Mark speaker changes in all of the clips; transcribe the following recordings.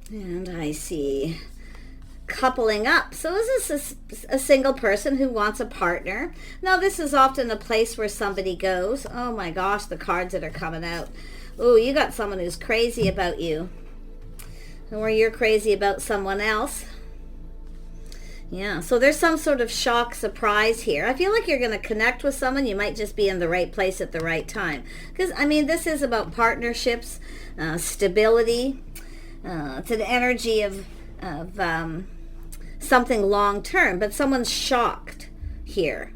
Speaker 1: And I see coupling up. So is this a single person who wants a partner? Now, this is often a place where somebody goes. Oh my gosh, the cards that are coming out. Oh, you got someone who's crazy about you. Or you're crazy about someone else. Yeah, so there's some sort of shock surprise here. I feel like you're going to connect with someone. You might just be in the right place at the right time. Because, I mean, this is about partnerships, stability. It's an energy of something long-term. But someone's shocked here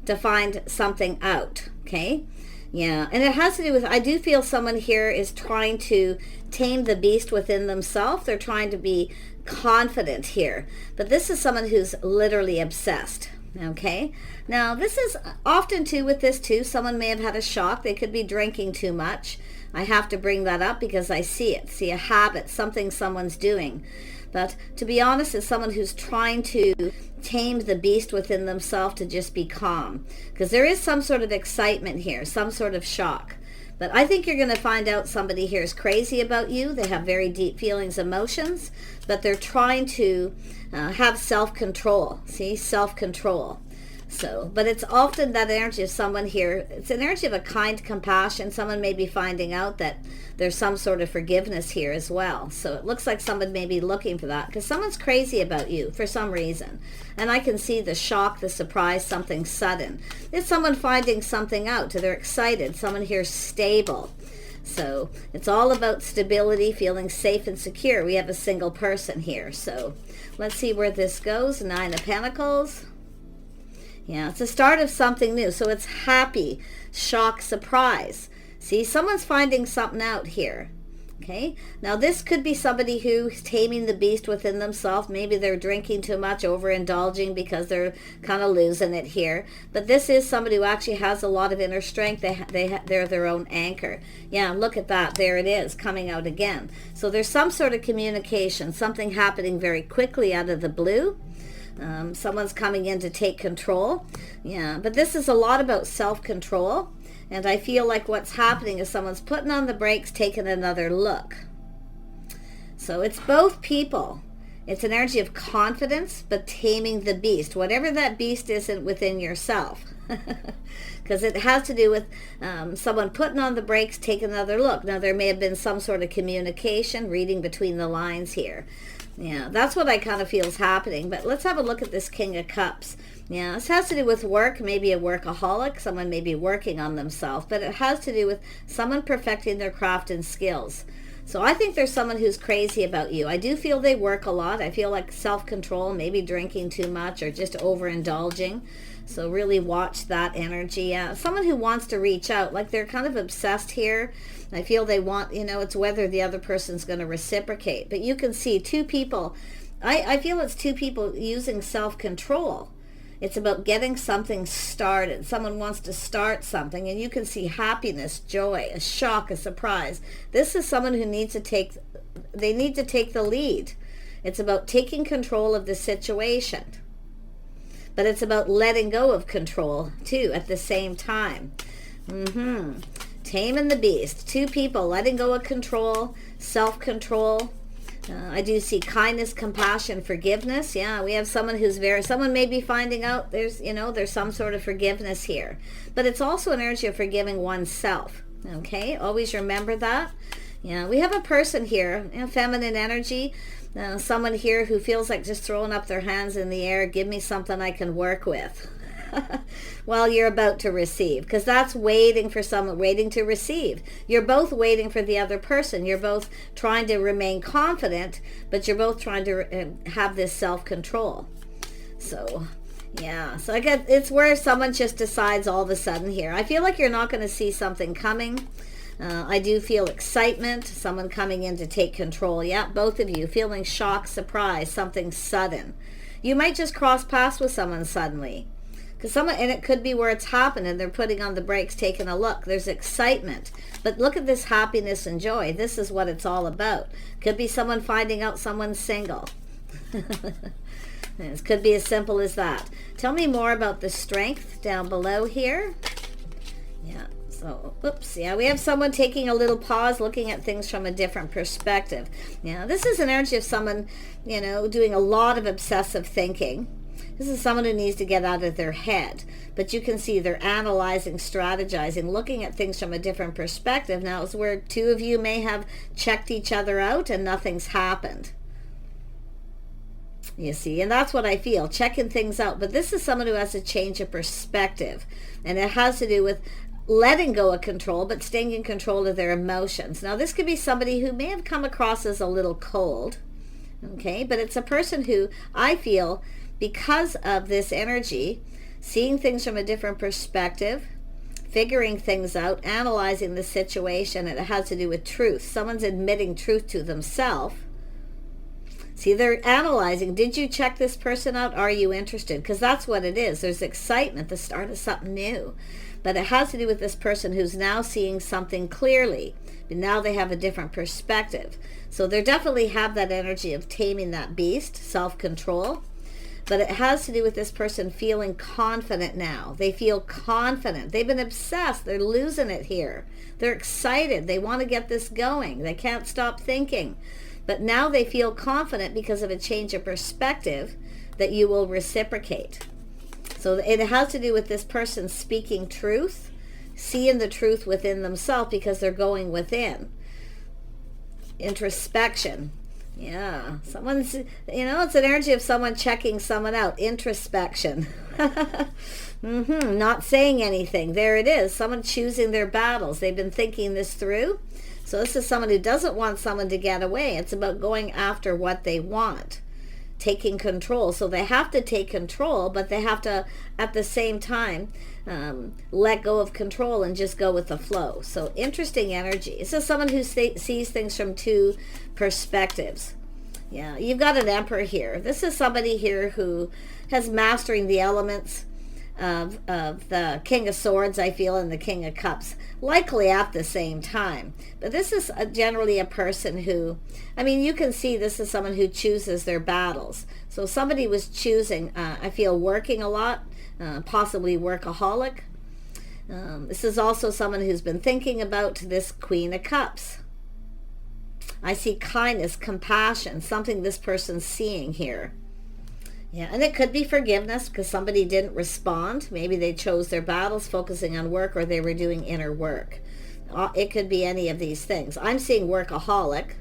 Speaker 1: to find something out, okay? Yeah, and it has to do with, I do feel someone here is trying to tame the beast within themselves. They're trying to be confident here. But this is someone who's literally obsessed, okay? Now, this is often too with this too. Someone may have had a shock. They could be drinking too much. I have to bring that up because I see it. See a habit, something someone's doing. But to be honest, it's someone who's trying to tame the beast within themselves to just be calm. Because there is some sort of excitement here, some sort of shock. But I think you're going to find out somebody here is crazy about you. They have very deep feelings, emotions, but they're trying to have self-control. See, self-control. So, but it's often that energy of someone here. It's an energy of a kind compassion. Someone may be finding out that there's some sort of forgiveness here as well. So it looks like someone may be looking for that because someone's crazy about you for some reason. And I can see the shock, the surprise, something sudden. It's someone finding something out. They're excited. Someone here stable. So it's all about stability, feeling safe and secure. We have a single person here. So let's see where this goes. 9 of Pentacles. Yeah, it's the start of something new. So it's happy, shock, surprise. See, someone's finding something out here. Okay, now this could be somebody who's taming the beast within themselves. Maybe they're drinking too much, overindulging because they're kind of losing it here. But this is somebody who actually has a lot of inner strength. They're their own anchor. Yeah, look at that. There it is, coming out again. So there's some sort of communication, something happening very quickly out of the blue. Someone's coming in to take control. Yeah, but this is a lot about self-control. And I feel like what's happening is someone's putting on the brakes, taking another look. So it's both people. It's an energy of confidence, but taming the beast. Whatever that beast isn't within yourself. Because it has to do with someone putting on the brakes, taking another look. Now, there may have been some sort of communication, reading between the lines here. Yeah, that's what I kind of feel is happening. But let's have a look at this King of Cups. Yeah, this has to do with work, maybe a workaholic. Someone may be working on themselves. But it has to do with someone perfecting their craft and skills. So I think there's someone who's crazy about you. I do feel they work a lot. I feel like self-control, maybe drinking too much or just overindulging. So really watch that energy. Someone who wants to reach out, like they're kind of obsessed here. I feel they want, it's whether the other person's going to reciprocate. But you can see two people. I feel it's two people using self-control. It's about getting something started. Someone wants to start something, and you can see happiness, joy, a shock, a surprise. This is someone who needs to take the lead. It's about taking control of the situation. But it's about letting go of control, too, at the same time. Taming the beast. Two people letting go of control, self-control. I do see kindness, compassion, forgiveness. Yeah, we have someone who's someone may be finding out there's some sort of forgiveness here. But it's also an energy of forgiving oneself. Okay, always remember that. Yeah, we have a person here, feminine energy. Someone here who feels like just throwing up their hands in the air, give me something I can work with. Well, you're about to receive, because that's waiting for someone, waiting to receive. You're both waiting for the other person. You're both trying to remain confident, but you're both trying to have this self-control. So, yeah. So I guess it's where someone just decides all of a sudden here. I feel like you're not going to see something coming. I do feel excitement, someone coming in to take control. Yeah, both of you feeling shock, surprise, something sudden. You might just cross paths with someone suddenly. And it could be where it's happening. They're putting on the brakes, taking a look. There's excitement. But look at this happiness and joy. This is what it's all about. Could be someone finding out someone's single. It could be as simple as that. Tell me more about the strength down below here. Yeah. So, oops, yeah, we have someone taking a little pause, looking at things from a different perspective. Yeah, this is an energy of someone, doing a lot of obsessive thinking. This is someone who needs to get out of their head. But you can see they're analyzing, strategizing, looking at things from a different perspective. Now, it's where two of you may have checked each other out and nothing's happened. You see, and that's what I feel, checking things out. But this is someone who has a change of perspective. And it has to do with letting go of control, but staying in control of their emotions. Now, this could be somebody who may have come across as a little cold. Okay, but it's a person who I feel, because of this energy, seeing things from a different perspective, figuring things out, analyzing the situation, and it has to do with truth. Someone's admitting truth to themselves. See, they're analyzing, did you check this person out? Are you interested? Because that's what it is. There's excitement, the start of something new. But it has to do with this person who's now seeing something clearly. But now they have a different perspective. So they definitely have that energy of taming that beast, self-control. But it has to do with this person feeling confident now. They feel confident. They've been obsessed. They're losing it here. They're excited. They want to get this going. They can't stop thinking. But now they feel confident because of a change of perspective that you will reciprocate. So it has to do with this person speaking truth, seeing the truth within themselves because they're going within. Introspection. Yeah, someone's, it's an energy of someone checking someone out. Introspection. Not saying anything. There it is. Someone choosing their battles. They've been thinking this through. So this is someone who doesn't want someone to get away. It's about going after what they want, taking control. So they have to take control, but they have to, at the same time, let go of control and just go with the flow. So interesting energy. This is someone who sees things from two perspectives. Yeah, you've got an emperor here. This is somebody here who has mastering the elements of the King of Swords, I feel, and the King of Cups, likely at the same time. But this is generally a person who, you can see this is someone who chooses their battles. So somebody was choosing, I feel, working a lot, possibly workaholic. This is also someone who's been thinking about this Queen of Cups. I see kindness, compassion, something this person's seeing here. Yeah, and it could be forgiveness because somebody didn't respond. Maybe they chose their battles focusing on work, or they were doing inner work. It could be any of these things. I'm seeing workaholic,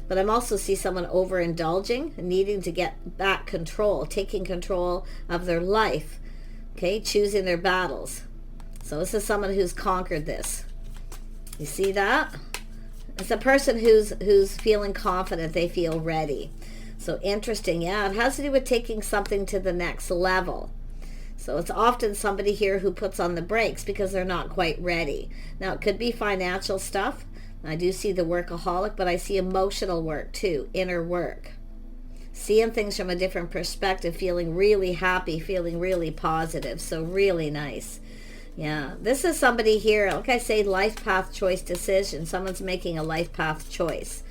Speaker 1: but I'm also see someone overindulging, needing to get back control, taking control of their life, okay, choosing their battles. So this is someone who's conquered this. You see that? It's a person who's feeling confident. They feel ready. So interesting, yeah, it has to do with taking something to the next level. So it's often somebody here who puts on the brakes because they're not quite ready. Now, it could be financial stuff. I do see the workaholic, but I see emotional work too, inner work. Seeing things from a different perspective, feeling really happy, feeling really positive. So really nice. Yeah, this is somebody here, like I say, life path choice decision. Someone's making a life path choice.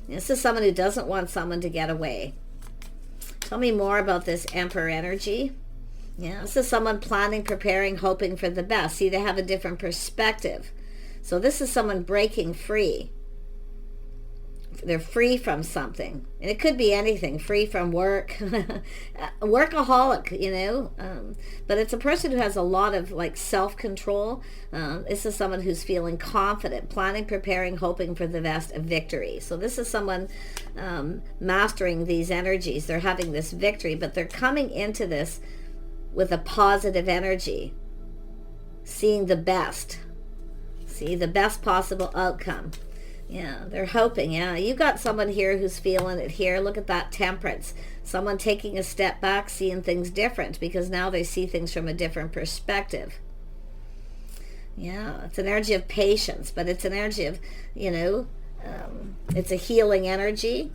Speaker 1: This is someone who doesn't want someone to get away. Tell me more about this Emperor energy. Yeah, this is someone planning, preparing, hoping for the best. See, they have a different perspective. So this is someone breaking free. They're free from something. And it could be anything. Free from work. Workaholic, But it's a person who has a lot of self-control. This is someone who's feeling confident, planning, preparing, hoping for the best, of victory. So this is someone mastering these energies. They're having this victory, but they're coming into this with a positive energy. Seeing the best. See, the best possible outcome. Yeah, they're hoping. Yeah, you got someone here who's feeling it here. Look at that Temperance. Someone taking a step back, seeing things different because now they see things from a different perspective. Yeah, it's an energy of patience, but it's an energy of, it's a healing energy.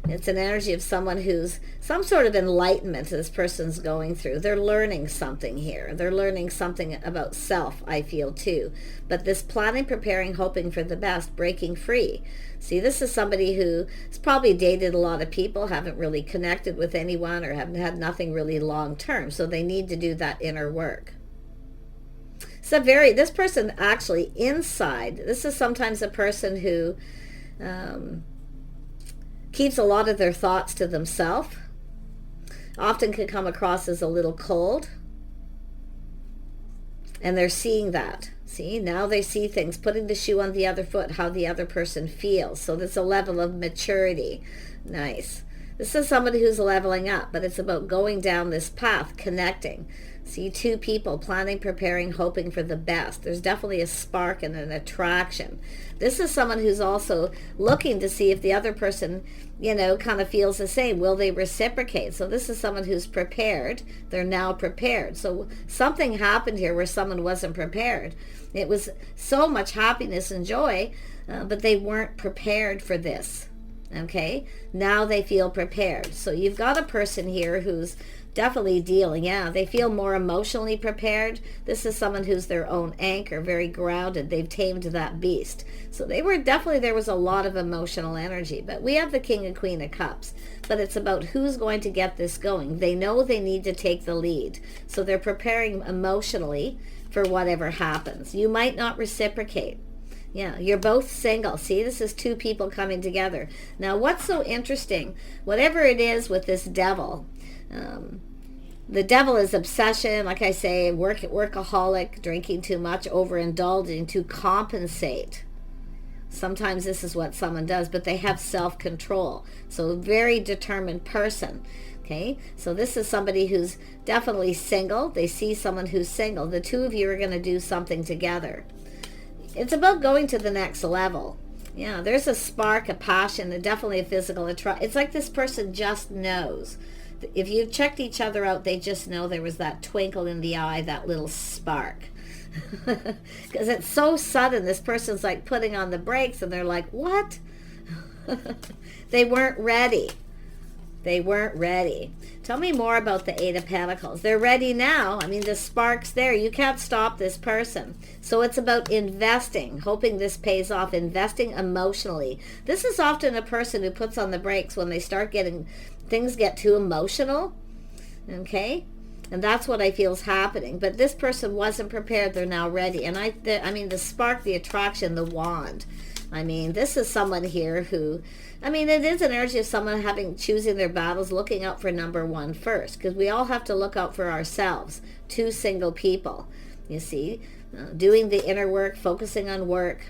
Speaker 1: It's an energy of someone who's some sort of enlightenment this person's going through. They're learning something here. They're learning something about self, I feel, too. But this planning, preparing, hoping for the best, breaking free. See, this is somebody who's probably dated a lot of people, haven't really connected with anyone, or haven't had nothing really long term. So they need to do that inner work. This person actually inside, this is sometimes a person who keeps a lot of their thoughts to themselves, often can come across as a little cold, and they're seeing that. See, now they see things, putting the shoe on the other foot, how the other person feels. So there's a level of maturity. Nice. This is somebody who's leveling up, but it's about going down this path, connecting. See, two people planning, preparing, hoping for the best. There's definitely a spark and an attraction. This is someone who's also looking to see if the other person, kind of feels the same. Will they reciprocate? So this is someone who's prepared. They're now prepared. So something happened here where someone wasn't prepared. It was so much happiness and joy, but they weren't prepared for this. Okay, now they feel prepared. So you've got a person here who's definitely dealing. Yeah, they feel more emotionally prepared. This is someone who's their own anchor, very grounded. They've tamed that beast. So there was a lot of emotional energy. But we have the King and Queen of Cups. But it's about who's going to get this going. They know they need to take the lead. So they're preparing emotionally for whatever happens. You might not reciprocate. Yeah, you're both single. See, this is two people coming together. Now, what's so interesting, whatever it is with this devil, the devil is obsession, like I say, workaholic, drinking too much, overindulging to compensate. Sometimes this is what someone does, but they have self-control. So a very determined person. Okay, so this is somebody who's definitely single. They see someone who's single. The two of you are going to do something together. It's about going to the next level. Yeah, there's a spark, a passion, and definitely a physical attraction. It's like this person just knows. If you checked each other out, they just know there was that twinkle in the eye, that little spark. Because it's so sudden. This person's like putting on the brakes, and they're like, what? They weren't ready. They weren't ready. Tell me more about the Eight of Pentacles. They're ready now. I mean, the spark's there. You can't stop this person. So it's about investing, hoping this pays off, investing emotionally. This is often a person who puts on the brakes when they start getting, things get too emotional. Okay? And that's what I feel is happening. But this person wasn't prepared. They're now ready. And I mean, the spark, the attraction, the wand. I mean, this is someone here who, it is an energy of someone choosing their battles, looking out for number one first, because we all have to look out for ourselves. Two single people, you see, doing the inner work, focusing on work.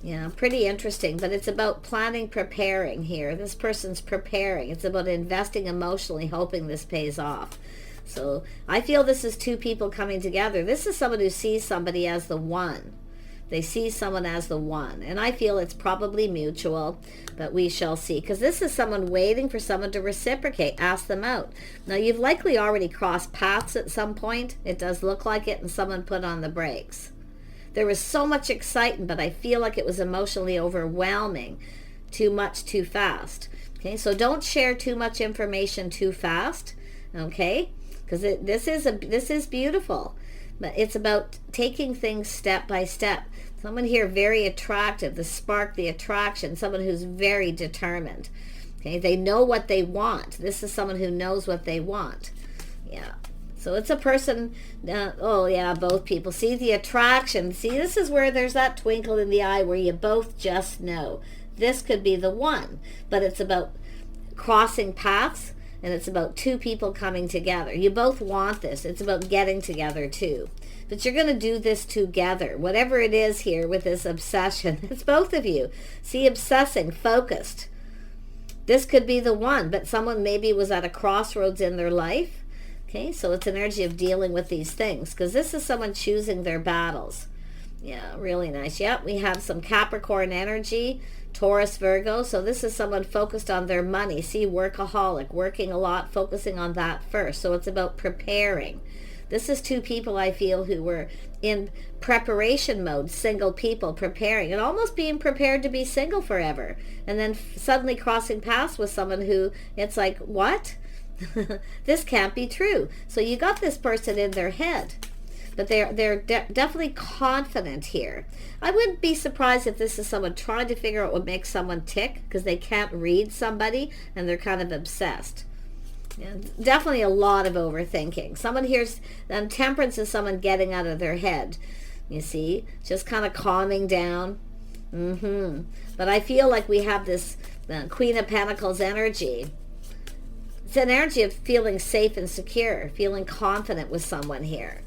Speaker 1: Yeah, pretty interesting, but it's about planning, preparing here. This person's preparing. It's about investing emotionally, hoping this pays off. So I feel this is two people coming together. This is someone who sees somebody as the one. They see someone as the one. And I feel it's probably mutual, but we shall see. Because this is someone waiting for someone to reciprocate. Ask them out. Now, you've likely already crossed paths at some point. It does look like it, and someone put on the brakes. There was so much excitement, but I feel like it was emotionally overwhelming. Too much, too fast. Okay, so don't share too much information too fast. Okay, because this is beautiful. But it's about taking things step by step. Someone here very attractive, the spark, the attraction, someone who's very determined. Okay, they know what they want. This is someone who knows what they want. Yeah. So it's a person, both people. See the attraction. See, this is where there's that twinkle in the eye where you both just know. This could be the one. But it's about crossing paths. And it's about two people coming together. You both want this. It's about getting together too. But you're going to do this together. Whatever it is here with this obsession, it's both of you. See, obsessing, focused. This could be the one, but someone maybe was at a crossroads in their life. Okay, so it's an energy of dealing with these things. Because this is someone choosing their battles. Yeah, really nice. Yep, we have some Capricorn energy. Taurus, Virgo. So this is someone focused on their money. See, workaholic, working a lot, focusing on that first. So it's about preparing. This is two people I feel who were in preparation mode, single people preparing and almost being prepared to be single forever. And then suddenly crossing paths with someone who it's like, what? This can't be true. So you got this person in their head. But they're definitely confident here. I wouldn't be surprised if this is someone trying to figure out what makes someone tick because they can't read somebody and they're kind of obsessed. Yeah, definitely a lot of overthinking. Someone here's, Temperance is someone getting out of their head. You see, just kind of calming down. But I feel like we have this Queen of Pentacles energy. It's an energy of feeling safe and secure, feeling confident with someone here.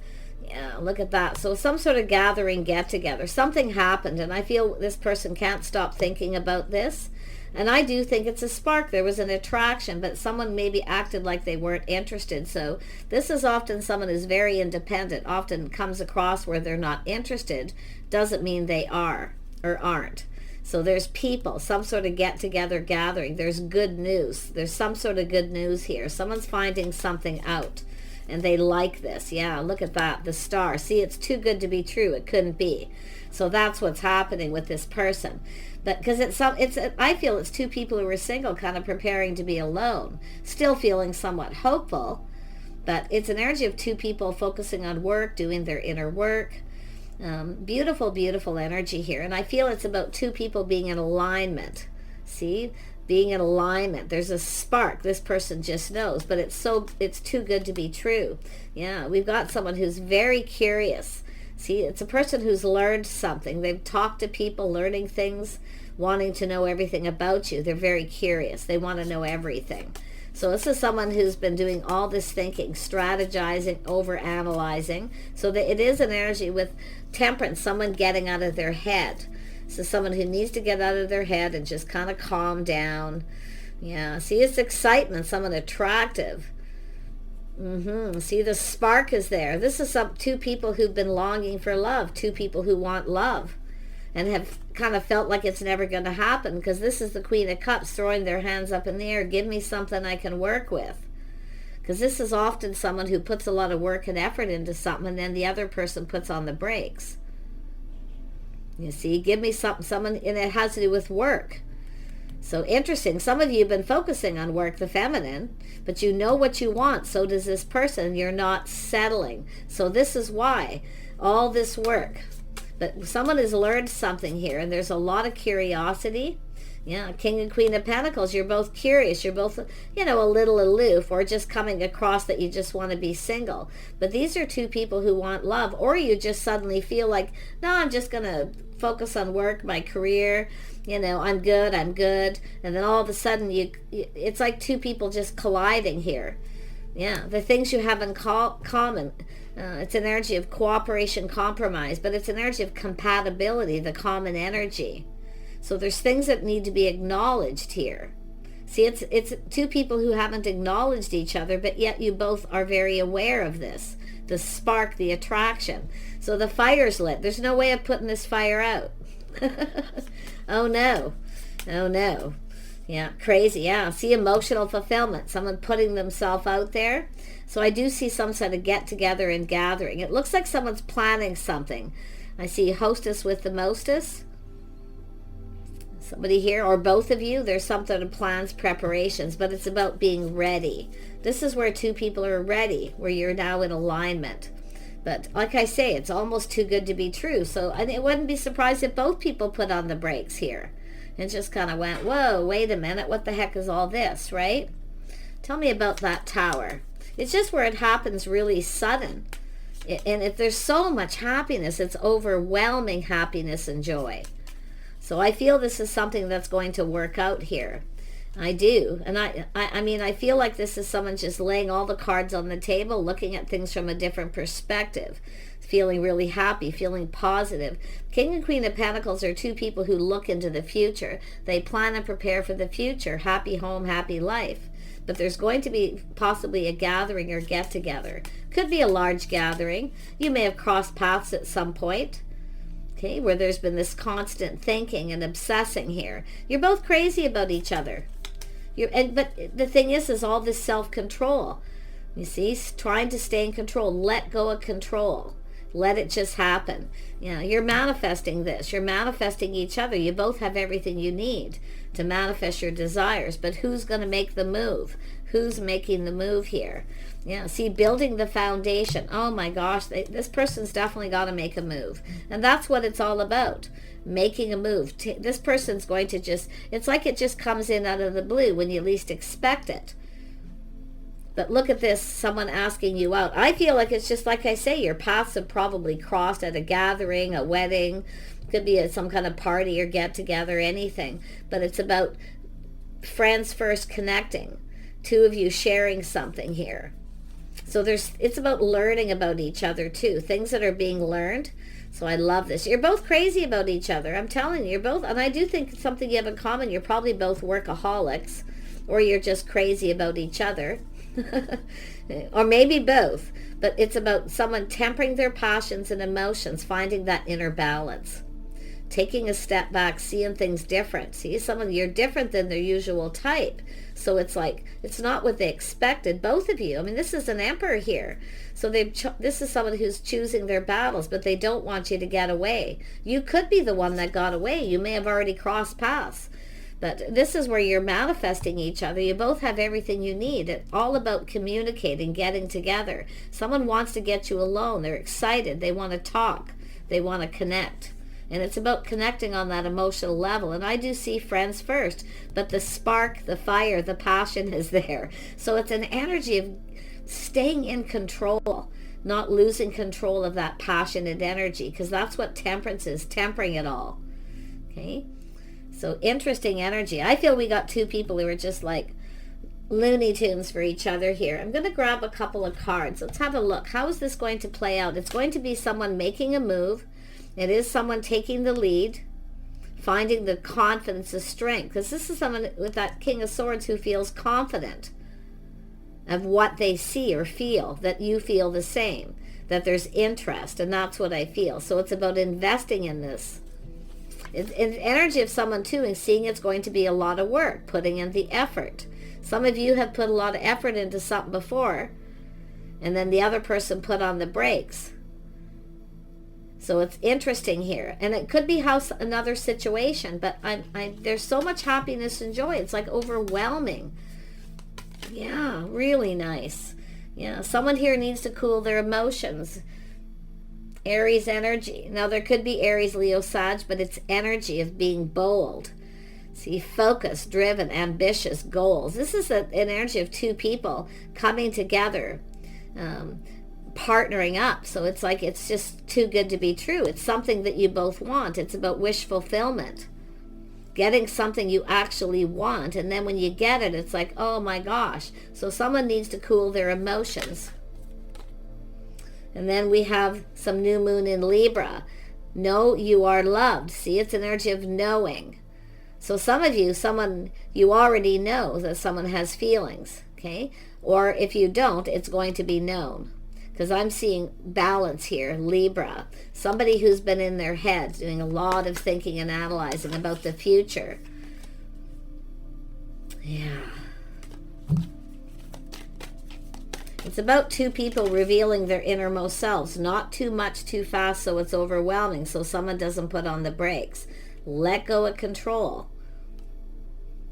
Speaker 1: Yeah, look at that. So some sort of gathering, get together. Something happened, and I feel this person can't stop thinking about this. And I do think it's a spark. There was an attraction, but someone maybe acted like they weren't interested. So this is often someone who's very independent, often comes across where they're not interested. Doesn't mean they are or aren't. So there's people, some sort of get-together gathering. There's good news. There's some sort of good news here. Someone's finding something out, and they like this. Yeah, look at that, the star. See, it's too good to be true. It couldn't be. So that's what's happening with this person. But because I feel it's two people who are single, kind of preparing to be alone, still feeling somewhat hopeful. But it's an energy of two people focusing on work, doing their inner work. Beautiful, beautiful energy here. And I feel it's about two people being in alignment. See? Being in alignment. There's a spark. This person just knows. But it's too good to be true. Yeah, we've got someone who's very curious. See, it's a person who's learned something. They've talked to people, learning things, wanting to know everything about you. They're very curious. They want to know everything. So this is someone who's been doing all this thinking, strategizing, overanalyzing. So that it is an energy with temperance, someone getting out of their head. So someone who needs to get out of their head and just kind of calm down. Yeah, see, it's excitement, someone attractive. See, the spark is there. This is two people who've been longing for love, two people who want love and have kind of felt like it's never going to happen, because this is the Queen of Cups throwing their hands up in the air. Give me something I can work with. Because this is often someone who puts a lot of work and effort into something, and then the other person puts on the brakes. You see, give me someone, and it has to do with work. So interesting. Some of you have been focusing on work, the feminine, but you know what you want. So does this person. You're not settling. So this is why all this work. But someone has learned something here, and there's a lot of curiosity. Yeah, King and Queen of Pentacles, you're both curious. You're both, a little aloof, or just coming across that you just want to be single. But these are two people who want love, or you just suddenly feel like, no, I'm just going to focus on work, my career. I'm good. And then all of a sudden, it's like two people just colliding here. Yeah, the things you have in common. It's an energy of cooperation, compromise, but it's an energy of compatibility, the common energy. So there's things that need to be acknowledged here. See, it's two people who haven't acknowledged each other, but yet you both are very aware of this. The spark, the attraction. So the fire's lit. There's no way of putting this fire out. Oh no. Yeah, crazy. Yeah, see, emotional fulfillment. Someone putting themselves out there. So I do see some sort of get together and gathering. It looks like someone's planning something. I see hostess with the mostess. Somebody here, or both of you, there's some sort of plans, preparations, but it's about being ready. This is where two people are ready, where you're now in alignment. But like I say, it's almost too good to be true. So I wouldn't be surprised if both people put on the brakes here and just kind of went, whoa, wait a minute, what the heck is all this, right? Tell me about that Tower. It's just where it happens really sudden. And if there's so much happiness, it's overwhelming happiness and joy. So I feel this is something that's going to work out here. I do. And I feel like this is someone just laying all the cards on the table, looking at things from a different perspective, feeling really happy, feeling positive. King and Queen of Pentacles are two people who look into the future. They plan and prepare for the future. Happy home, happy life. But there's going to be possibly a gathering or get together. Could be a large gathering. You may have crossed paths at some point. Okay, where there's been this constant thinking and obsessing here. You're both crazy about each other. But the thing is all this self-control. You see, trying to stay in control. Let go of control. Let it just happen. You're manifesting this. You're manifesting each other. You both have everything you need to manifest your desires. But who's going to make the move? Who's making the move here? See, building the foundation. Oh my gosh, this person's definitely got to make a move. And that's what it's all about. Making a move. This person's going to it's like it just comes in out of the blue when you least expect it. But look at this, someone asking you out. I feel like it's just like I say, your paths have probably crossed at a gathering, a wedding, could be at some kind of party or get together, anything. But it's about friends first connecting, two of you sharing something here. So it's about learning about each other too, things that are being learned. So I love this. You're both crazy about each other. I'm telling you, you're both, and I do think it's something you have in common. You're probably both workaholics, or you're just crazy about each other. Or maybe both. But it's about someone tempering their passions and emotions, finding that inner balance. Taking a step back, seeing things different. See, someone, you're different than their usual type. So it's like, it's not what they expected, both of you. I mean, this is an emperor here. So this is someone who's choosing their battles, but they don't want you to get away. You could be the one that got away. You may have already crossed paths. But this is where you're manifesting each other. You both have everything you need. It's all about communicating, getting together. Someone wants to get you alone. They're excited. They want to talk. They want to connect. And it's about connecting on that emotional level. And I do see friends first, but the spark, the fire, the passion is there. So it's an energy of staying in control, not losing control of that passionate energy, because that's what temperance is, tempering it all. Okay? So interesting energy. I feel we got two people who are just like Looney Tunes for each other here. I'm going to grab a couple of cards. Let's have a look. How is this going to play out? It's going to be someone making a move. It is someone taking the lead, finding the confidence, the strength. Because this is someone with that King of Swords who feels confident of what they see or feel, that you feel the same, that there's interest, and that's what I feel. So it's about investing in this. It's energy of someone too, and seeing it's going to be a lot of work, putting in the effort. Some of you have put a lot of effort into something before, and then the other person put on the brakes. So it's interesting here, and it could be another situation, but there's so much happiness and joy. It's like overwhelming. Yeah, really nice. Yeah, someone here needs to cool their emotions. Aries energy. Now there could be Aries, Leo, Sag, but it's energy of being bold. See, focused, driven, ambitious goals. This is an energy of two people coming together, partnering up. So it's like it's just too good to be true. It's something that you both want. It's about wish fulfillment. Getting something you actually want, and then when you get it, it's like, oh my gosh. So someone needs to cool their emotions. And then we have some new moon in Libra. Know you are loved. See, it's an energy of knowing. So some of you, someone you already know that someone has feelings, okay? Or if you don't, it's going to be known. Because I'm seeing balance here, Libra. Somebody who's been in their head doing a lot of thinking and analyzing about the future. Yeah. It's about two people revealing their innermost selves. Not too much too fast so it's overwhelming, so someone doesn't put on the brakes. Let go of control.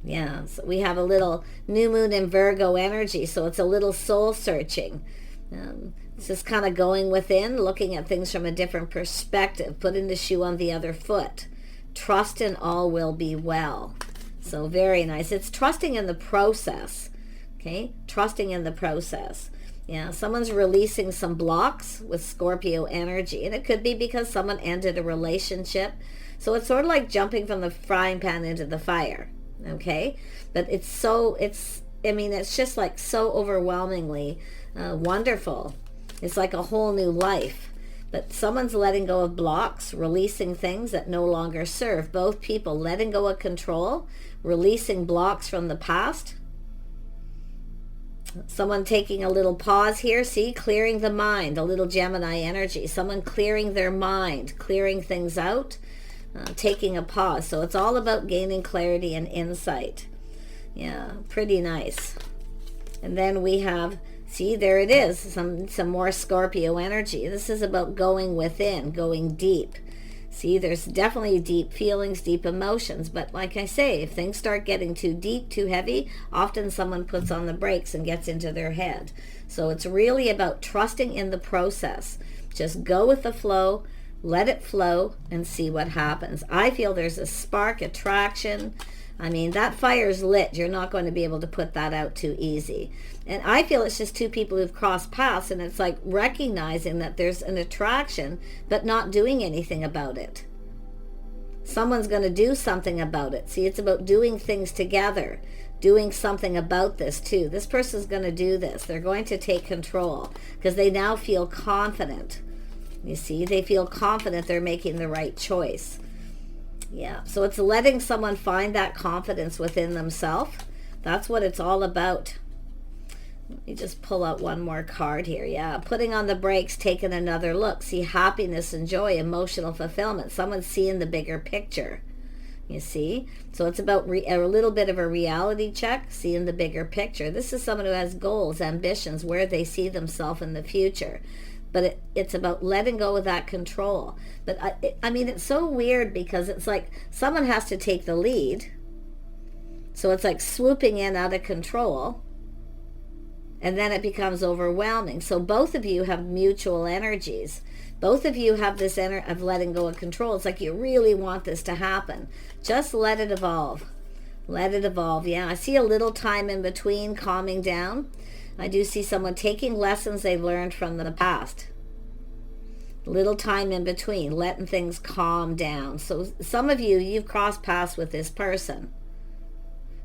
Speaker 1: Yeah, so we have a little new moon in Virgo energy, so it's a little soul searching. It's just kind of going within, looking at things from a different perspective, putting the shoe on the other foot. Trust in all will be well. So very nice. It's trusting in the process. Okay, trusting in the process. Yeah, someone's releasing some blocks with Scorpio energy, and it could be because someone ended a relationship. So it's sort of like jumping from the frying pan into the fire. Okay, but it's just like so overwhelmingly wonderful. It's like a whole new life. But someone's letting go of blocks, releasing things that no longer serve. Both people letting go of control, releasing blocks from the past. Someone taking a little pause here, see, clearing the mind, a little Gemini energy. Someone clearing their mind, clearing things out, taking a pause. So it's all about gaining clarity and insight. Yeah, pretty nice. And then we have, see, there it is, some more Scorpio energy. This is about going within, going deep. See, there's definitely deep feelings, deep emotions, but like I say, if things start getting too deep, too heavy, often someone puts on the brakes and gets into their head. So it's really about trusting in the process. Just go with the flow, let it flow, and see what happens. I feel there's a spark, attraction, I mean, that fire's lit. You're not going to be able to put that out too easy. And I feel it's just two people who've crossed paths, and it's like recognizing that there's an attraction, but not doing anything about it. Someone's going to do something about it. See, it's about doing things together, doing something about this too. This person's going to do this. They're going to take control because they now feel confident. You see, they feel confident they're making the right choice. Yeah, so it's letting someone find that confidence within themselves. That's what it's all about. Let me just pull out one more card here. Yeah, putting on the brakes, taking another look. See, happiness and joy, emotional fulfillment. Someone's seeing the bigger picture. You see? So it's about a little bit of a reality check, seeing the bigger picture. This is someone who has goals, ambitions, where they see themselves in the future. But it's about letting go of that control. But I mean, it's so weird because it's like someone has to take the lead. So it's like swooping in out of control. And then it becomes overwhelming. So both of you have mutual energies. Both of you have this energy of letting go of control. It's like you really want this to happen. Just let it evolve. Let it evolve. Yeah, I see a little time in between, calming down. I do see someone taking lessons they've learned from the past. Little time in between, letting things calm down. So some of you, you've crossed paths with this person.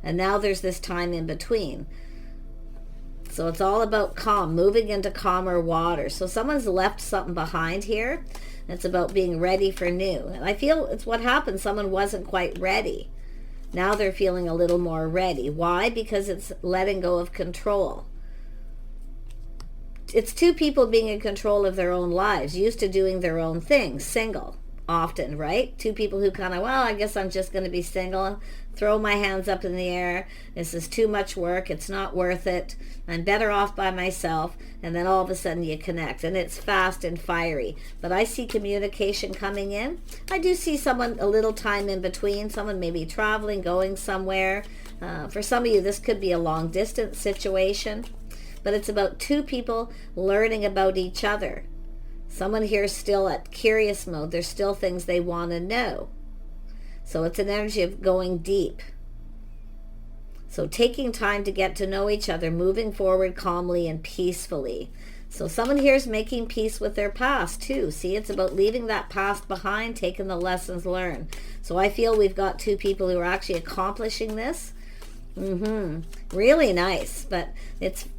Speaker 1: And now there's this time in between. So it's all about calm, moving into calmer water. So someone's left something behind here. It's about being ready for new. And I feel it's what happened. Someone wasn't quite ready. Now they're feeling a little more ready. Why? Because it's letting go of control. It's two people being in control of their own lives, used to doing their own things, single, often, right? Two people who kind of, well, I guess I'm just going to be single, throw my hands up in the air, this is too much work, it's not worth it, I'm better off by myself, and then all of a sudden you connect, and it's fast and fiery. But I see communication coming in. I do see someone a little time in between, someone maybe traveling, going somewhere. For some of you, this could be a long distance situation. But it's about two people learning about each other. Someone here is still at curious mode. There's still things they want to know. So it's an energy of going deep. So taking time to get to know each other, moving forward calmly and peacefully. So someone here is making peace with their past too. See, it's about leaving that past behind, taking the lessons learned. So I feel we've got two people who are actually accomplishing this. Really nice. But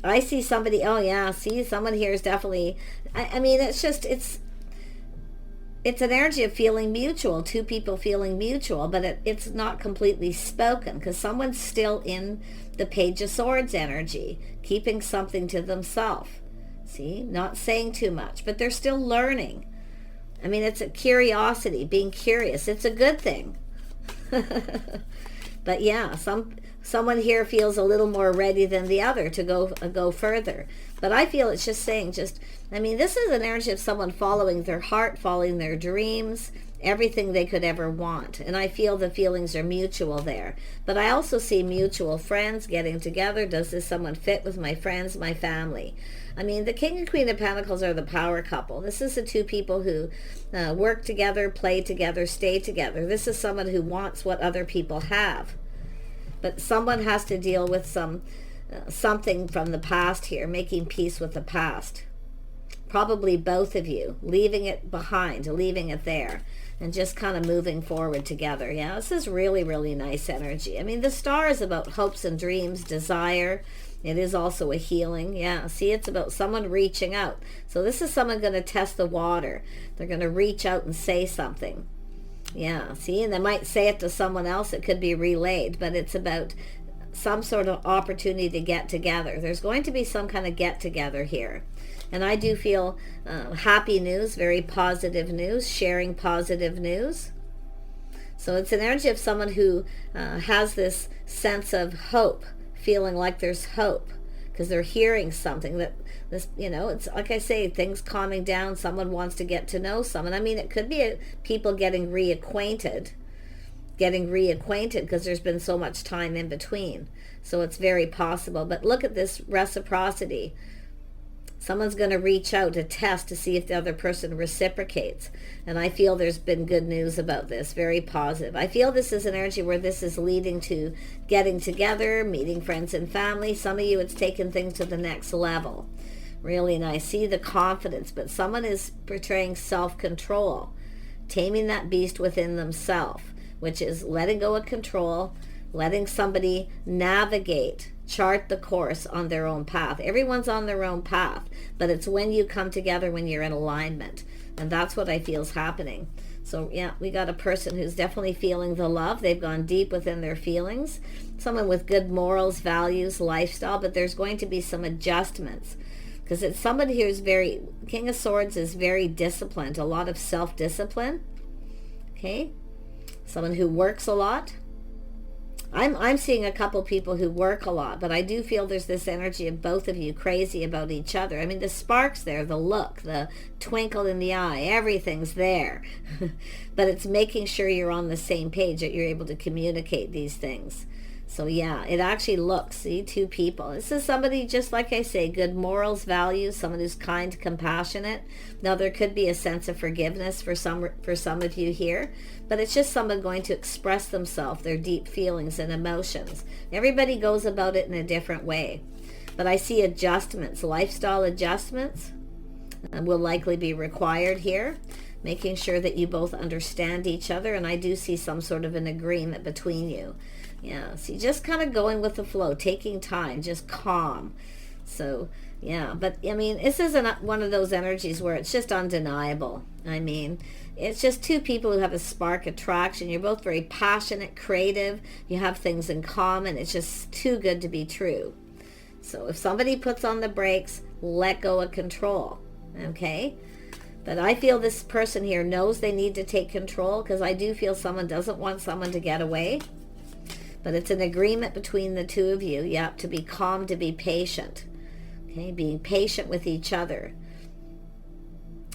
Speaker 1: I see somebody, oh yeah, see, someone here is definitely, I mean, it's just, it's an energy of feeling mutual, two people feeling mutual, but it's not completely spoken because someone's still in the Page of Swords energy, keeping something to themselves. See, not saying too much, but they're still learning. I mean, it's a curiosity, being curious. It's a good thing. But yeah, someone here feels a little more ready than the other to go further. But I feel it's just saying, I mean, this is an energy of someone following their heart, following their dreams, everything they could ever want. And I feel the feelings are mutual there. But I also see mutual friends getting together. Does this someone fit with my friends, my family? I mean, the King and Queen of Pentacles are the power couple. This is the two people who work together, play together, stay together. This is someone who wants what other people have. But someone has to deal with something from the past here, making peace with the past. Probably both of you, leaving it behind, leaving it there, and just kind of moving forward together. Yeah, this is really, really nice energy. I mean, the star is about hopes and dreams, desire. It is also a healing. Yeah, see, it's about someone reaching out. So this is someone going to test the water. They're going to reach out and say something. Yeah, see, and they might say it to someone else. It could be relayed, but it's about some sort of opportunity to get together. There's going to be some kind of get together here. And I do feel happy news, very positive news, sharing positive news. So it's an energy of someone who has this sense of hope, feeling like there's hope because they're hearing something that this, it's like I say, things calming down. Someone wants to get to know someone. I mean, it could be people getting reacquainted because there's been so much time in between. So it's very possible. But look at this reciprocity. Someone's going to reach out to test to see if the other person reciprocates. And I feel there's been good news about this, very positive. I feel this is an energy where this is leading to getting together, meeting friends and family. Some of you, it's taken things to the next level. Really nice. See the confidence, but someone is portraying self-control, taming that beast within themselves, which is letting go of control, letting somebody navigate, chart the course on their own path. Everyone's on their own path, but it's when you come together, when you're in alignment. And that's what I feel is happening. So yeah, we got a person who's definitely feeling the love. They've gone deep within their feelings. Someone with good morals, values, lifestyle, but there's going to be some adjustments. Because it's somebody who's very, King of Swords is very disciplined, a lot of self-discipline. Okay? Someone who works a lot. I'm seeing a couple people who work a lot, but I do feel there's this energy of both of you crazy about each other. I mean, the spark's there, the look, the twinkle in the eye, everything's there. But it's making sure you're on the same page, that you're able to communicate these things. So yeah, it actually looks, see, two people. This is somebody, just like I say, good morals, values, someone who's kind, compassionate. Now, there could be a sense of forgiveness for some of you here, but it's just someone going to express themselves, their deep feelings and emotions. Everybody goes about it in a different way. But I see adjustments, lifestyle adjustments will likely be required here, making sure that you both understand each other, and I do see some sort of an agreement between you. Yeah, see, just kind of going with the flow, taking time, just calm. So, yeah, but, I mean, this isn't one of those energies where it's just undeniable. I mean, it's just two people who have a spark attraction. You're both very passionate, creative. You have things in common. It's just too good to be true. So if somebody puts on the brakes, let go of control, okay? But I feel this person here knows they need to take control, because I do feel someone doesn't want someone to get away. But it's an agreement between the two of you, yep, to be calm, to be patient. Okay, being patient with each other.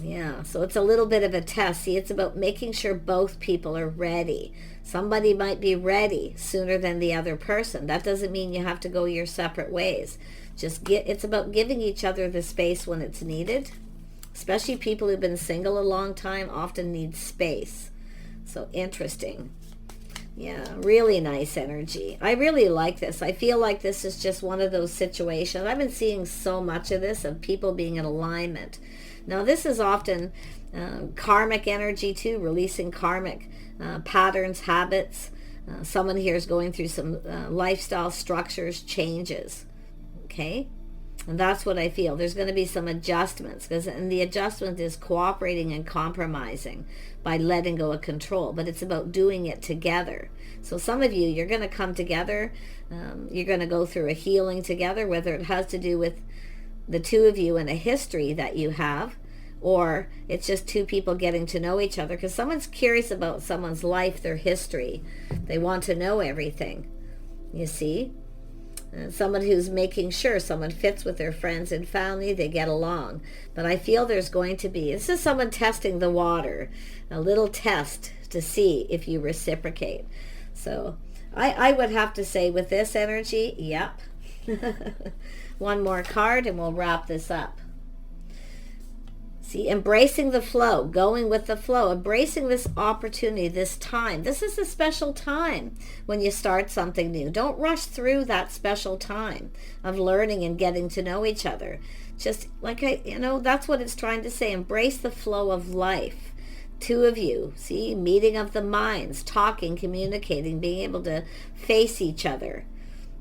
Speaker 1: Yeah, so it's a little bit of a test. See, it's about making sure both people are ready. Somebody might be ready sooner than the other person. That doesn't mean you have to go your separate ways. It's about giving each other the space when it's needed. Especially people who've been single a long time often need space. So interesting. Yeah, really nice energy. I really like this. I feel like this is just one of those situations. I've been seeing so much of this, of people being in alignment. Now, this is often karmic energy too, releasing karmic patterns, habits. Someone here is going through some lifestyle structures, changes. Okay? And that's what I feel. There's going to be some adjustments, and the adjustment is cooperating and compromising by letting go of control, but it's about doing it together. So some of you, you're going to come together. You're going to go through a healing together, whether it has to do with the two of you and a history that you have, or it's just two people getting to know each other, because someone's curious about someone's life, their history. They want to know everything, you see? Someone who's making sure someone fits with their friends and family, they get along. But I feel there's going to be, this is someone testing the water, a little test to see if you reciprocate. So I would have to say with this energy, yep. One more card and we'll wrap this up. See, embracing the flow, going with the flow, embracing this opportunity, this time. This is a special time when you start something new. Don't rush through that special time of learning and getting to know each other. Just like that's what it's trying to say. Embrace the flow of life. Two of you, see, meeting of the minds, talking, communicating, being able to face each other,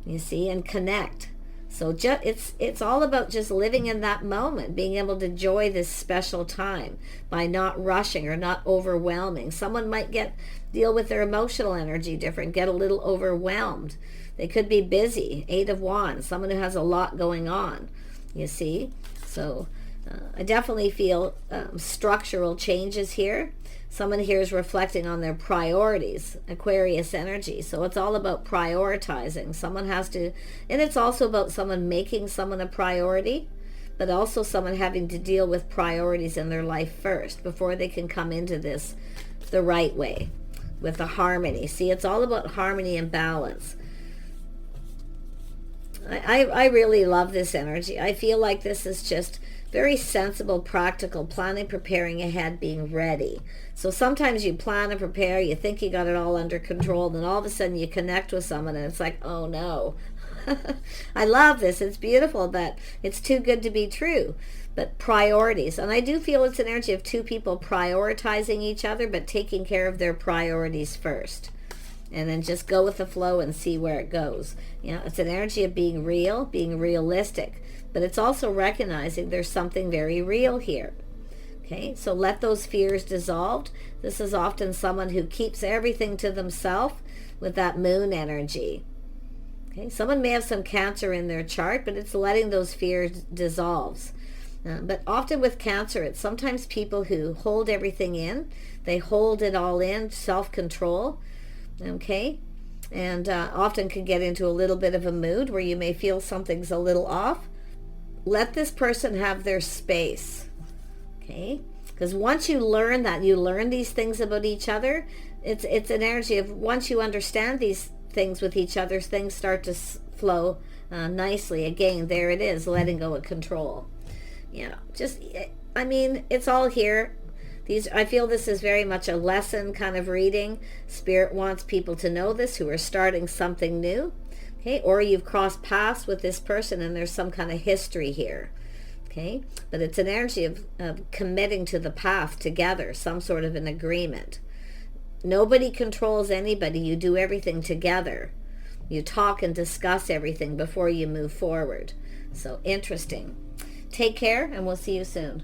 Speaker 1: you see, and connect. So it's all about just living in that moment, being able to enjoy this special time by not rushing or not overwhelming. Someone might deal with their emotional energy different, get a little overwhelmed. They could be busy, 8 of Wands, someone who has a lot going on, you see. So I definitely feel structural changes here. Someone here is reflecting on their priorities, Aquarius energy. So it's all about prioritizing. Someone has to, and it's also about someone making someone a priority, but also someone having to deal with priorities in their life first before they can come into this the right way with the harmony. See, it's all about harmony and balance. I really love this energy. I feel like this is just very sensible, practical, planning, preparing ahead, being ready. So sometimes you plan and prepare, you think you got it all under control, then all of a sudden you connect with someone and it's like, oh no. I love this. It's beautiful, but it's too good to be true. But priorities. And I do feel it's an energy of two people prioritizing each other, but taking care of their priorities first. And then just go with the flow and see where it goes. You know, it's an energy of being real, being realistic. But it's also recognizing there's something very real here. Okay, so let those fears dissolve. This is often someone who keeps everything to themselves with that moon energy. Okay, someone may have some Cancer in their chart, but it's letting those fears dissolve. But often with Cancer, it's sometimes people who hold everything in. They hold it all in, self-control. Okay, and often can get into a little bit of a mood where you may feel something's a little off. Let this person have their space. Okay, because once you learn that, you learn these things about each other, it's an energy of once you understand these things with each other, things start to flow nicely. Again, there it is, letting go of control. Yeah, just, I mean, it's all here. I feel this is very much a lesson kind of reading. Spirit wants people to know this who are starting something new. Okay, or you've crossed paths with this person and there's some kind of history here. Okay, but it's an energy of committing to the path together, some sort of an agreement. Nobody controls anybody. You do everything together. You talk and discuss everything before you move forward. So interesting. Take care, and we'll see you soon.